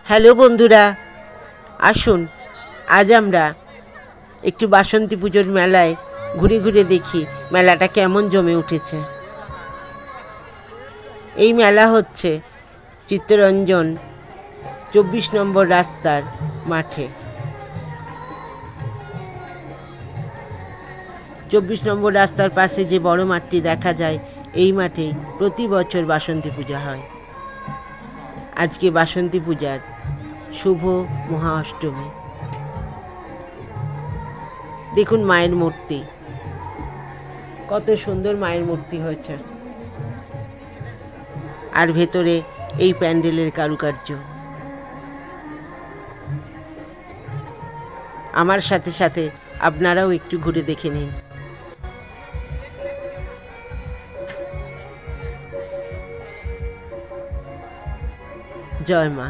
Hello বন্ধুরা, আসুন আজ আমরা একটু বাসন্তী পুজোর মেলায় ঘুরে ঘুরে দেখি মেলাটা কেমন জমে উঠেছে। এই মেলা হচ্ছে চিত্তরঞ্জন 24 নম্বর রাস্তার মাঠে। 24 নম্বর রাস্তার পাশে যে বড় মাঠটি দেখা যায়, এই মাঠেই প্রতি বছর বাসন্তী পূজা হয়। আজকে বাসন্তী পূজার শুভ মহা অষ্টমী। দেখুন মায়ের মূর্তি, কত সুন্দর মায়ের মূর্তি হয়েছে, আর ভেতরে এই প্যান্ডেলের কারুকার্য। আমার সাথে সাথে আপনারাও একটু ঘুরে দেখে নিন। জয় মা,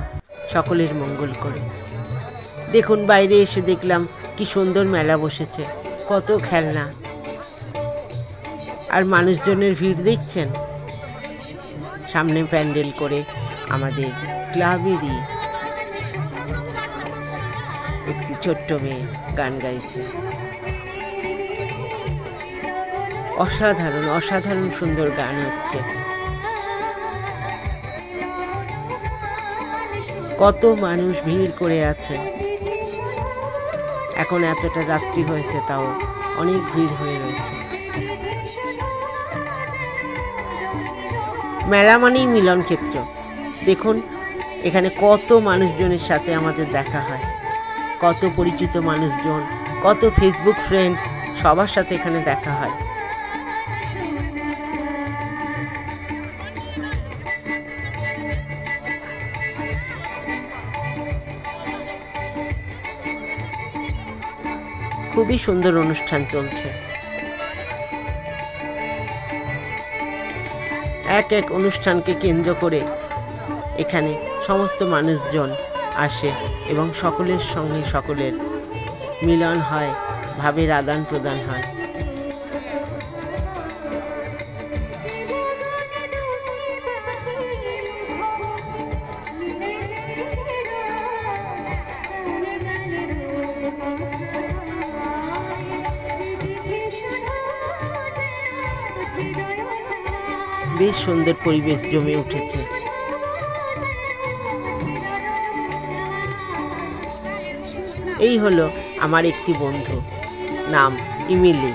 সকলের মঙ্গল করে। দেখুন বাইরে এসে দেখলাম কি সুন্দর মেলা বসেছে, কত খেলনা আর মানুষজনের ভিড় দেখছেন। সামনে প্যান্ডেল করে আমাদের ক্লাবেরই একটি ছোট্ট মেয়ে গান গাইছে। অসাধারণ অসাধারণ সুন্দর গান হচ্ছে। কত মানুষ ভিড় করে আছে। এখন এতটা রাত্রি হয়েছে, তাও অনেক ভিড় হয়ে রয়েছে। মেলা মানেই মিলন ক্ষেত্র। দেখুন এখানে কত মানুষজনের সাথে আমাদের দেখা হয়, কত পরিচিত মানুষজন, কত ফেসবুক ফ্রেন্ড, সবার সাথে এখানে দেখা হয়। খুবই সুন্দর অনুষ্ঠান চলছে। এক এক অনুষ্ঠানকে কেন্দ্র করে এখানে সমস্ত মানুষজন আসে এবং সকলের সঙ্গে সকলের মিলন হয়, ভাবের আদান প্রদান হয়। বেশ সুন্দর পরিবেশ জমে উঠেছে। এই হলো আমার একটি বন্ধু, নাম ইমিলি।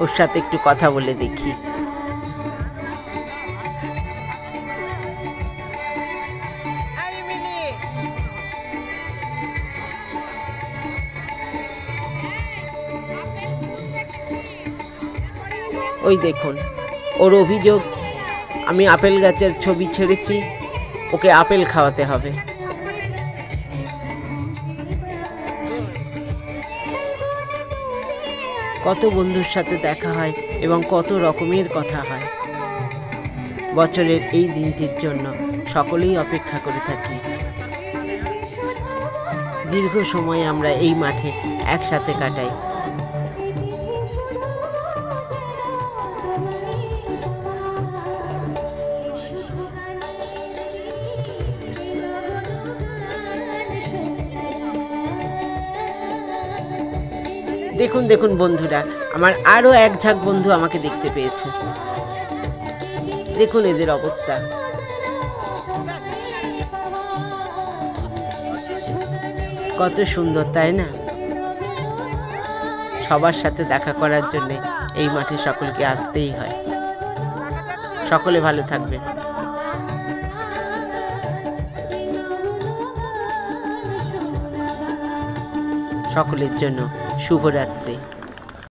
ওর সাথে একটু কথা বলে দেখি। ওই দেখুন, ওর অভিযোগ আমি আপেল গাছের ছবি ছেড়েছি, ওকে আপেল খাওয়াতে হবে। কত বন্ধুর সাথে দেখা হয় এবং কত রকমের কথা হয়। বছরের এই দিনটির জন্য সকলেই অপেক্ষা করে থাকি। দীর্ঘ সময় আমরা এই মাঠে একসাথে কাটাই। দেখুন দেখুন বন্ধুরা, আমার আরো এক ঝাঁক বন্ধু আমাকে দেখতে পেয়েছে। দেখুন এদের অবস্থা। কত সুন্দর, তাই না? সবার সাথে দেখা করার জন্য এই মাঠে সকলকে আসতেই হয়। সকলে ভালো থাকবেন। সকলের জন্য শুভরাত্রি।